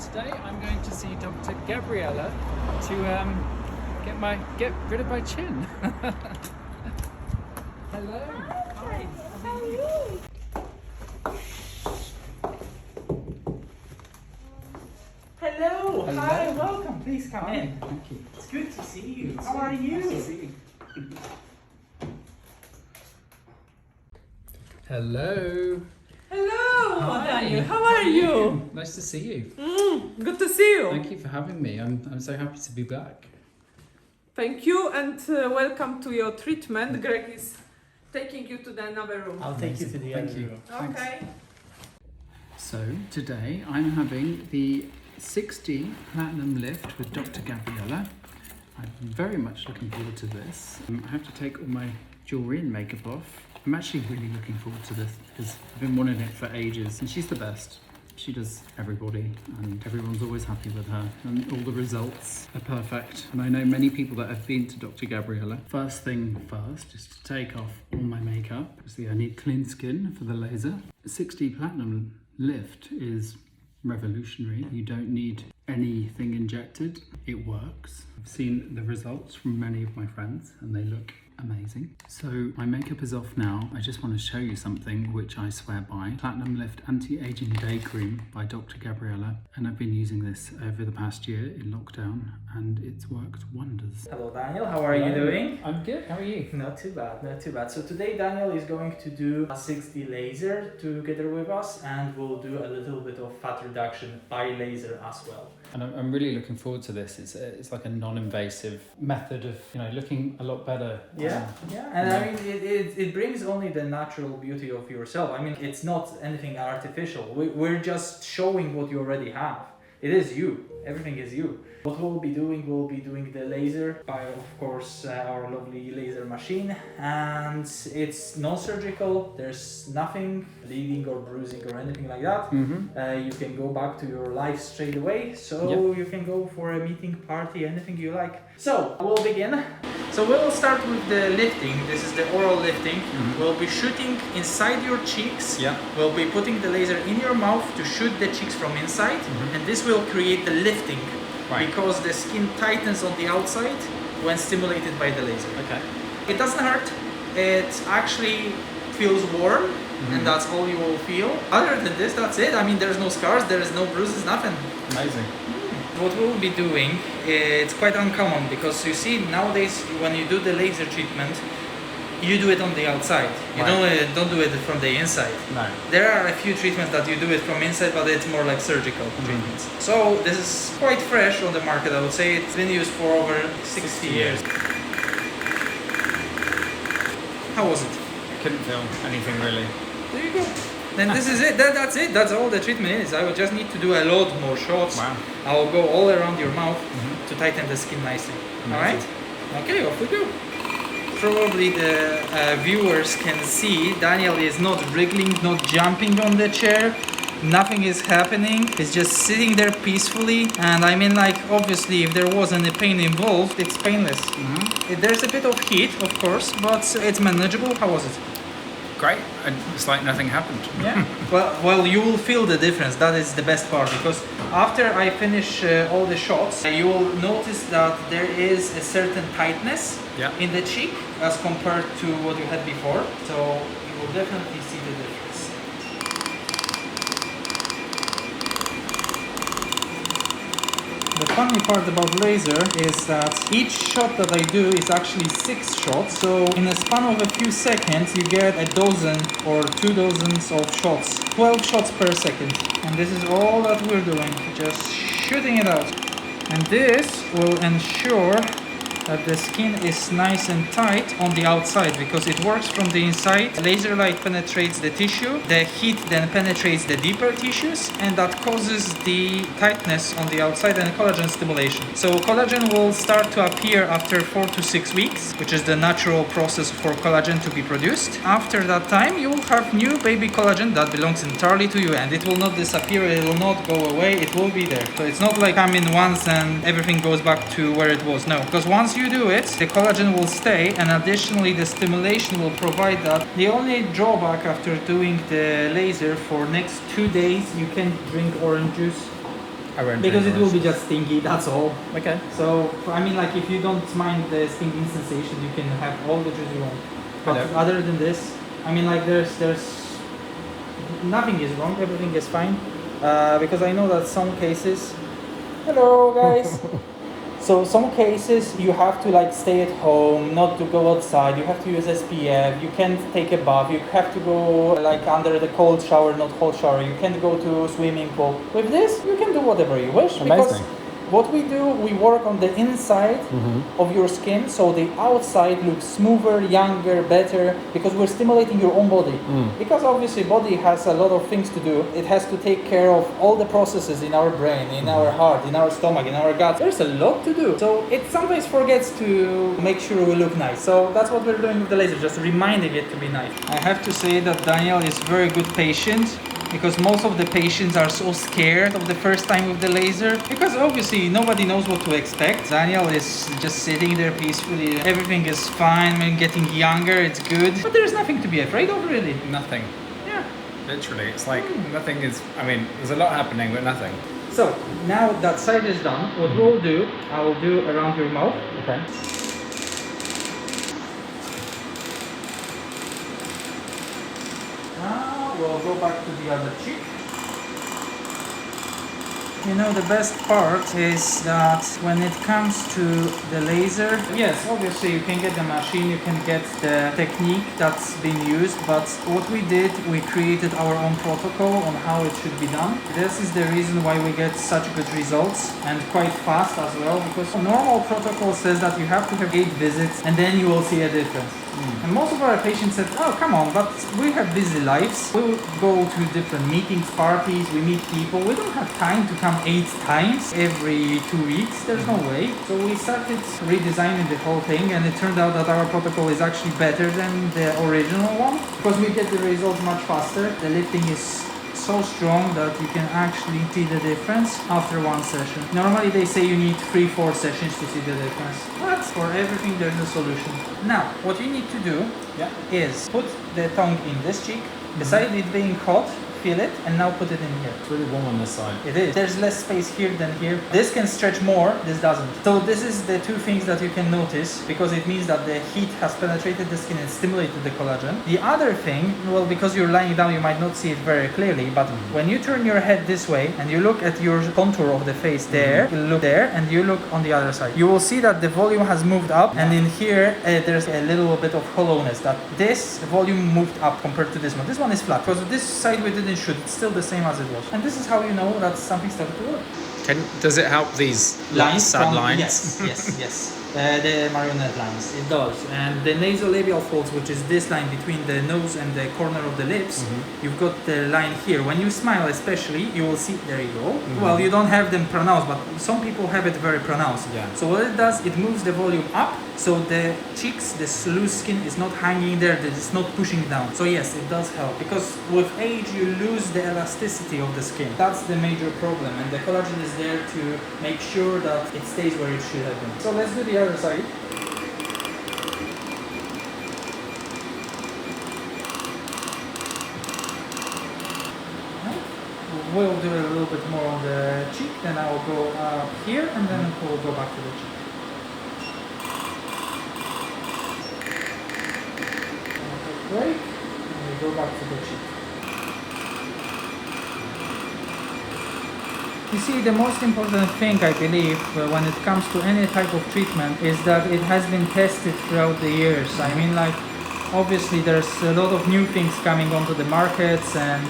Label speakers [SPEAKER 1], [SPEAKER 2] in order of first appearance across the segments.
[SPEAKER 1] today I'm going to see Dr. Gabriela to get rid of my chin. Hello. Hi. How are you?
[SPEAKER 2] Hello.
[SPEAKER 1] Hello.
[SPEAKER 2] Hi, welcome. Please come in.
[SPEAKER 1] Thank you.
[SPEAKER 2] It's good to see you. How are you?
[SPEAKER 1] Nice to see you. Hello.
[SPEAKER 2] Hello,
[SPEAKER 1] Hi.
[SPEAKER 2] Daniel. How are you?
[SPEAKER 1] Nice to see you.
[SPEAKER 2] Good to see you.
[SPEAKER 1] Thank you for having me. I'm so happy to be back.
[SPEAKER 2] Thank you and welcome to your treatment. Greg is taking you to the another room.
[SPEAKER 3] I'll take you to the
[SPEAKER 1] Thank
[SPEAKER 3] other
[SPEAKER 1] you.
[SPEAKER 3] room.
[SPEAKER 1] Thanks.
[SPEAKER 2] Okay.
[SPEAKER 1] So today I'm having the 60 Platinum Lift with Dr. Gabriela. I'm very much looking forward to this. I have to take all my jewellery and makeup off. I'm actually really looking forward to this because I've been wanting it for ages and she's the best. She does everybody and everyone's always happy with her and all the results are perfect. And I know many people that have been to Dr. Gabriela. First thing first is to take off all my makeup. See, I need clean skin for the laser. 60 Platinum Lift is revolutionary. You don't need anything injected. It works. I've seen the results from many of my friends and they look amazing. So my makeup is off now. I just want to show you something which I swear by. Platinum Lift Anti-Aging Day Cream by Dr. Gabriela, and I've been using this over the past year in lockdown and it's worked wonders.
[SPEAKER 3] Hello, Daniel. How are you doing?
[SPEAKER 1] I'm good. How are you?
[SPEAKER 3] Not too bad, not too bad. So today Daniel is going to do a 6D laser together with us, and we'll do a little bit of fat reduction by laser as well.
[SPEAKER 1] And I'm really looking forward to this. It's like a non-invasive method of looking a lot better.
[SPEAKER 3] Yeah, and I mean it brings only the natural beauty of yourself. I mean, it's not anything artificial. We're just showing what you already have. It is you. Everything is you. What we'll be doing the laser by, of course, our lovely laser machine, and it's non-surgical. There's nothing bleeding or bruising or anything like that. You can go back to your life straight away, so you can go for a meeting, party, anything you like. So we'll begin. So we'll start with the lifting. This is the oral lifting. We'll be shooting inside your cheeks. We'll be putting the laser in your mouth to shoot the cheeks from inside, and this will create the lifting.
[SPEAKER 1] Right.
[SPEAKER 3] Because the skin tightens on the outside when stimulated by the laser.
[SPEAKER 1] Okay.
[SPEAKER 3] It doesn't hurt. It actually feels warm, and that's all you will feel. Other than this, that's it. I mean, there's no scars, there's no bruises, nothing.
[SPEAKER 1] Amazing.
[SPEAKER 3] What we'll be doing, it's quite uncommon because you see nowadays when you do the laser treatment, you do it on the outside. You don't do it from the inside.
[SPEAKER 1] No.
[SPEAKER 3] There are a few treatments that you do it from inside, but it's more like surgical treatments. So this is quite fresh on the market, I would say. It's been used for over 60 years. How was it?
[SPEAKER 1] Couldn't feel anything really.
[SPEAKER 3] There you go. Then this is it. That's it. That's all the treatment is. I would just need to do a lot more shots.
[SPEAKER 1] Wow.
[SPEAKER 3] I will go all around your mouth to tighten the skin nicely. All right? Okay, off we go. Probably the viewers can see Daniel is not wriggling, not jumping on the chair. Nothing is happening. He's just sitting there peacefully. And I mean, like, obviously, if there was any pain involved, it's painless. There's a bit of heat, of course, but it's manageable. How was it?
[SPEAKER 1] Great. It's like nothing happened.
[SPEAKER 3] Yeah. Well, you will feel the difference. That is the best part, because after I finish all the shots, you will notice that there is a certain tightness in the cheek as compared to what you had before. So you will definitely see the difference. The funny part about laser is that each shot that I do is actually 6 shots. So in a span of a few seconds, you get a dozen or 2 dozens of shots. 12 shots per second. And this is all that we're doing, just shooting it out. And this will ensure that the skin is nice and tight on the outside, because it works from the inside. Laser light penetrates the tissue, the heat then penetrates the deeper tissues, and that causes the tightness on the outside and collagen stimulation. So collagen will start to appear after 4 to 6 weeks, which is the natural process for collagen to be produced. After that time, you will have new baby collagen that belongs entirely to you, and it will not disappear, it will not go away, it will be there. So it's not like come in once and everything goes back to where it was. No, because once you do it, the collagen will stay, and additionally the stimulation will provide that. The only drawback after doing the laser for next 2 days, you can drink orange juice
[SPEAKER 1] I won't
[SPEAKER 3] because
[SPEAKER 1] drink
[SPEAKER 3] it will be
[SPEAKER 1] orange.
[SPEAKER 3] just stinky, that's all.
[SPEAKER 1] Okay.
[SPEAKER 3] So, I mean, like, if you don't mind the stinging sensation, you can have all the juice you want. But
[SPEAKER 1] Hello.
[SPEAKER 3] other than this, I mean, like, there's nothing is wrong, everything is fine. Because I know that some cases, hello guys. So some cases you have to like stay at home, not to go outside. You have to use SPF. You can't take a bath. You have to go like under the cold shower, not hot shower. You can't go to swimming pool. With this, you can do whatever you wish. Because
[SPEAKER 1] Amazing.
[SPEAKER 3] what we do, we work on the inside of your skin, so the outside looks smoother, younger, better, because we're stimulating your own body. Because obviously body has a lot of things to do. It has to take care of all the processes in our brain, in our heart, in our stomach, in our gut. There's a lot to do. So it sometimes forgets to make sure we look nice. So that's what we're doing with the laser, just reminding it to be nice. I have to say that Daniel is a very good patient, because most of the patients are so scared of the first time with the laser, because obviously nobody knows what to expect. Daniel is just sitting there peacefully. Everything is fine. I'm getting younger. It's good. But there's nothing to be afraid of, really.
[SPEAKER 1] Nothing.
[SPEAKER 3] Yeah.
[SPEAKER 1] Literally, it's like nothing is. I mean, there's a lot happening, but nothing.
[SPEAKER 3] So now that side is done, what we'll do, I will do around your mouth.
[SPEAKER 1] Okay.
[SPEAKER 3] Now we'll go back to the other cheek. You know, the best part is that when it comes to the laser, yes, obviously you can get the machine, you can get the technique that's been used, but what we did, we created our own protocol on how it should be done. This is the reason why we get such good results, and quite fast as well, because normal protocol says that you have to have 8 visits and then you will see a difference. And most of our patients said, oh, come on, but we have busy lives. We go to different meetings, parties, we meet people. We don't have time to come 8 times every 2 weeks. There's no way. So we started redesigning the whole thing, and it turned out that our protocol is actually better than the original one, because we get the results much faster. The lifting is so strong that you can actually see the difference after one session. Normally they say you need 3-4 sessions to see the difference, but for everything there's a solution. Now, what you need to do is put the tongue in this cheek, beside it being hot, feel it, and now put it in here.
[SPEAKER 1] It's really warm on this side.
[SPEAKER 3] It is. There's less space here than here. This can stretch more, this doesn't. So this is the 2 things that you can notice, because it means that the heat has penetrated the skin and stimulated the collagen. The other thing, well, because you're lying down, you might not see it very clearly, but when you turn your head this way and you look at your contour of the face there, you look there, and you look on the other side, you will see that the volume has moved up, and in here there's a little bit of hollowness, that this volume moved up compared to this one. This one is flat, because this side we didn't shoot, it's still the same as it was. And this is how you know that something started to work.
[SPEAKER 1] Does it help these sad
[SPEAKER 3] from,
[SPEAKER 1] lines?
[SPEAKER 3] Yes. The marionette lines, it does. And the nasolabial folds, which is this line between the nose and the corner of the lips, you've got the line here. When you smile especially, you will see, there you go. Well, you don't have them pronounced, but some people have it very pronounced.
[SPEAKER 1] Yeah.
[SPEAKER 3] So what it does, it moves the volume up, so the cheeks, the loose skin is not hanging there, it's not pushing down. So yes, it does help, because with age you lose the elasticity of the skin. That's the major problem, and the collagen is there to make sure that it stays where it should have been. So let's do the other side. We'll do a little bit more on the cheek, then I will go up here, and then we'll go back to the cheek. Break, and we go back to the cheek. You see, the most important thing, I believe, when it comes to any type of treatment is that it has been tested throughout the years. I mean, like, obviously there's a lot of new things coming onto the markets, and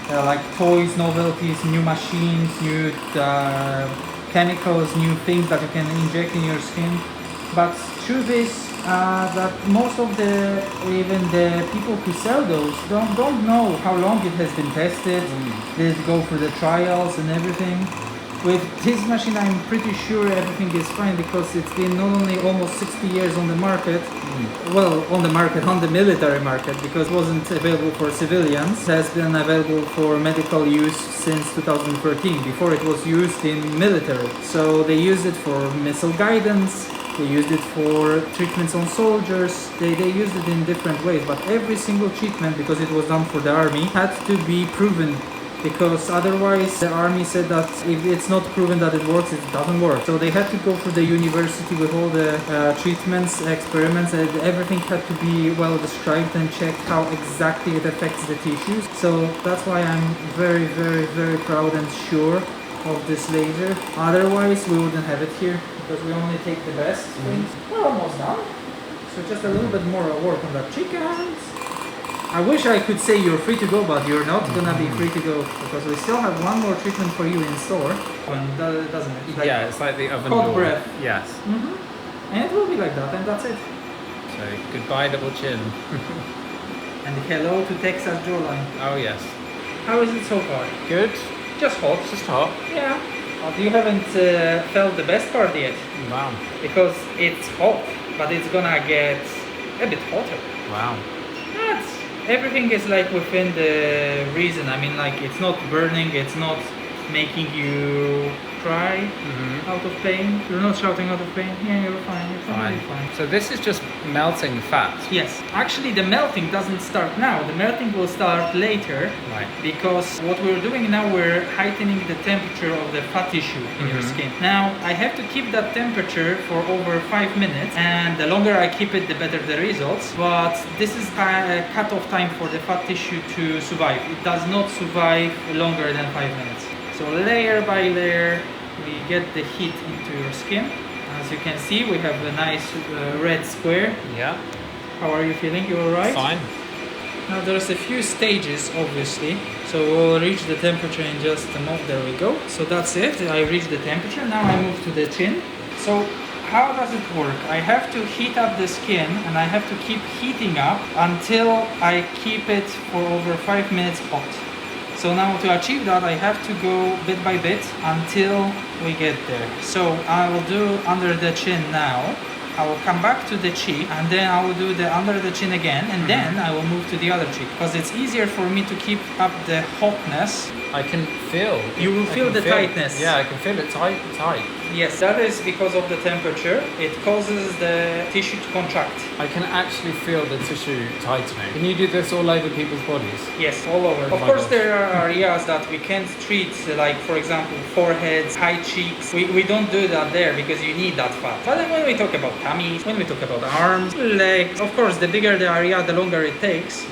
[SPEAKER 3] like toys, novelties, new machines, new chemicals, new things that you can inject in your skin. But truth is that most of even the people who sell those don't know how long it has been tested. Did it go through the trials and everything? With this machine, I'm pretty sure everything is fine, because it's been not only almost 60 years on the market, well, on the military market, because it wasn't available for civilians. It has been available for medical use since 2013. Before, it was used in military. So they used it for missile guidance, they used it for treatments on soldiers, they used it in different ways, but every single treatment, because it was done for the army, had to be proven because otherwise the army said that if it's not proven that it works, it doesn't work. So they had to go through the university with all the treatments, experiments, and everything had to be well described and checked how exactly it affects the tissues. So that's why I'm very, very, very proud and sure of this laser. Otherwise we wouldn't have it here, because we only take the best things. We're almost done. So just a little bit more work on the chickens. I wish I could say you're free to go, but you're not gonna be free to go, because we still have one more treatment for you in store. Doesn't it? Like
[SPEAKER 1] yeah, it's like the oven
[SPEAKER 3] hot
[SPEAKER 1] door.
[SPEAKER 3] breath.
[SPEAKER 1] Yes.
[SPEAKER 3] And it will be like that, and that's it.
[SPEAKER 1] So goodbye, double chin.
[SPEAKER 3] And hello to Texas jawline.
[SPEAKER 1] Oh yes.
[SPEAKER 3] How is it so far?
[SPEAKER 1] Good.
[SPEAKER 3] Just hot.
[SPEAKER 1] Just hot.
[SPEAKER 3] Yeah. But you haven't felt the best part yet.
[SPEAKER 1] Wow.
[SPEAKER 3] Because it's hot, but it's gonna get a bit hotter.
[SPEAKER 1] Wow.
[SPEAKER 3] Everything is like within the reason. I mean, like, it's not burning, it's not making you cry out of pain. You're not shouting out of pain. Yeah, you're fine. You're fine.
[SPEAKER 1] So this is just melting fat.
[SPEAKER 3] Yes. Actually, the melting doesn't start now. The melting will start later.
[SPEAKER 1] Right.
[SPEAKER 3] Because what we're doing now, we're heightening the temperature of the fat tissue in your skin. Now, I have to keep that temperature for over 5 minutes, and the longer I keep it, the better the results. But this is a cut-off time for the fat tissue to survive. It does not survive longer than 5 minutes. So layer by layer, we get the heat into your skin. As you can see, we have a nice red square.
[SPEAKER 1] Yeah.
[SPEAKER 3] How are you feeling? You alright?
[SPEAKER 1] Fine.
[SPEAKER 3] Now there's a few stages, obviously. So we'll reach the temperature in just a moment. There we go. So that's it. I reached the temperature. Now I move to the chin. So how does it work? I have to heat up the skin, and I have to keep heating up until I keep it for over 5 minutes hot. So now to achieve that, I have to go bit by bit until we get there. So I will do under the chin now. I will come back to the cheek, and then I will do the under the chin again, and then I will move to the other cheek, because it's easier for me to keep up the hotness.
[SPEAKER 1] I can feel.
[SPEAKER 3] You will feel the tightness.
[SPEAKER 1] Yeah, I can feel it tight.
[SPEAKER 3] Yes, that is because of the temperature. It causes the tissue to contract.
[SPEAKER 1] I can actually feel the tissue tightening. Can you do this all over people's bodies?
[SPEAKER 3] Yes, all over. Of course, there are areas that we can't treat, like, for example, foreheads, high cheeks. We don't do that there because you need that fat. But then when we talk about tummies, when we talk about arms, legs, of course, the bigger the area, the longer it takes.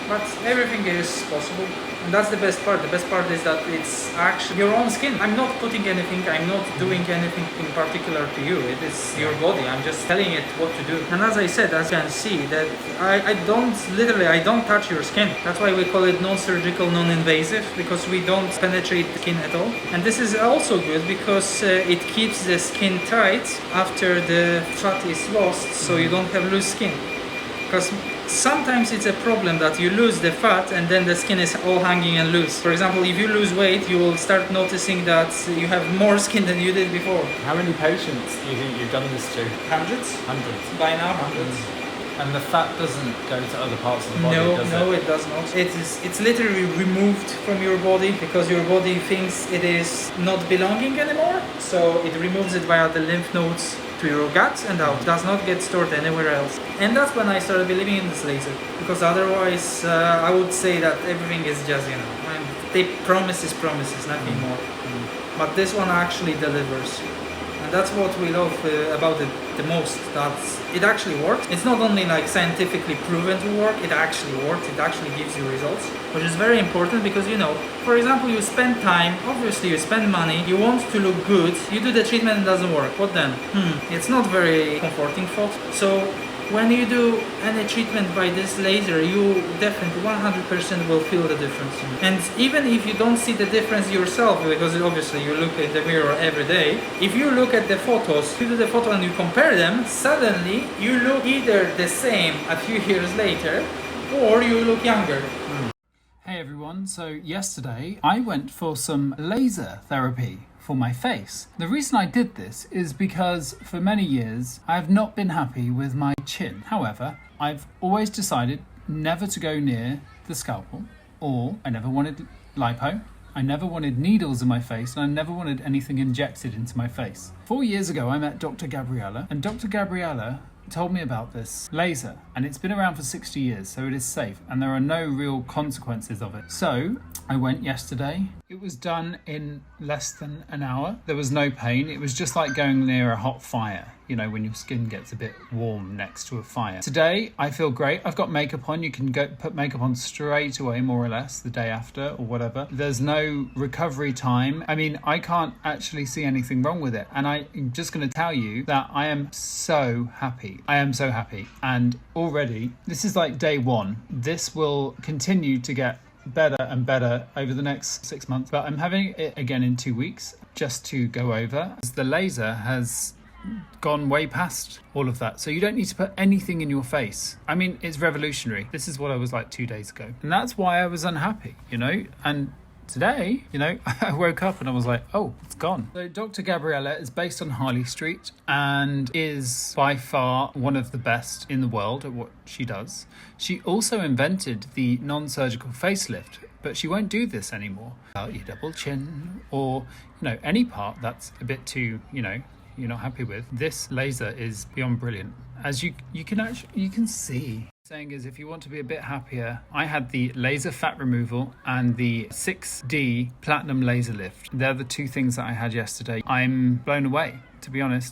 [SPEAKER 3] But everything is possible. And that's the best part. The best part is that it's actually your own skin. I'm not putting anything, I'm not doing anything in particular to you. It is your body. I'm just telling it what to do. And as I said, as you can see, that I don't touch your skin. That's why we call it non-surgical, non-invasive, because we don't penetrate the skin at all. And this is also good because it keeps the skin tight after the fat is lost, so you don't have loose skin. Because sometimes it's a problem that you lose the fat and then the skin is all hanging and loose. For example, if you lose weight, you will start noticing that you have more skin than you did before.
[SPEAKER 1] How many patients do you think you've done this to?
[SPEAKER 3] Hundreds?
[SPEAKER 1] Hundreds.
[SPEAKER 3] By now, hundreds.
[SPEAKER 1] And the fat doesn't go to other parts of the body, does it?
[SPEAKER 3] No, it does not. It's literally removed from your body because your body thinks it is not belonging anymore. So it removes it via the lymph nodes to your gut and out. It does not get stored anywhere else. And that's when I started believing in this laser. Because otherwise, I would say that everything is just, they promises, nothing more. But this one actually delivers. And that's what we love about it the most, that it actually works. It's not only like scientifically proven to work, it actually works, it actually gives you results, which is very important because, for example, you spend time, obviously you spend money, you want to look good, you do the treatment and it doesn't work. What then? It's not very comforting thought. So when you do any treatment by this laser, you definitely 100% will feel the difference. And even if you don't see the difference yourself, because obviously you look in the mirror every day, if you look at the photos, you do the photo and you compare them, suddenly you look either the same a few years later, or you look younger.
[SPEAKER 1] Hey everyone, so yesterday I went for some laser therapy for my face. The reason I did this is because for many years I have not been happy with my chin. However, I've always decided never to go near the scalpel, or I never wanted lipo, I never wanted needles in my face, and I never wanted anything injected into my face. 4 years ago I met Dr. Gabriela, and Dr. Gabriela told me about this laser, and it's been around for 60 years, so it is safe, and there are no real consequences of it. So I went yesterday. It was done in less than an hour. There was no pain. It was just like going near a hot fire, you know, when your skin gets a bit warm next to a fire. Today, I feel great. I've got makeup on. You can go put makeup on straight away, more or less, the day after or whatever. There's no recovery time. I mean, I can't actually see anything wrong with it. And I'm just going to tell you that I am so happy. I am so happy. And already, this is like day one. This will continue to get better and better over the next 6 months, but I'm having it again in 2 weeks just to go over. The laser has gone way past all of that, so you don't need to put anything in your face. I mean, it's revolutionary. This is what I was like 2 days ago, and that's why I was unhappy, you know. And today, you know, I woke up and I was like, oh, it's gone. So Dr. Gabriela is based on Harley Street and is by far one of the best in the world at what she does. She also invented the non-surgical facelift, but she won't do this anymore. Your double chin or, you know, any part that's a bit too, you know, you're not happy with. This laser is beyond brilliant. As you can see. Saying is, if you want to be a bit happier, I had the laser fat removal and the 6D platinum laser lift. They're the two things that I had yesterday. I'm blown away, to be honest.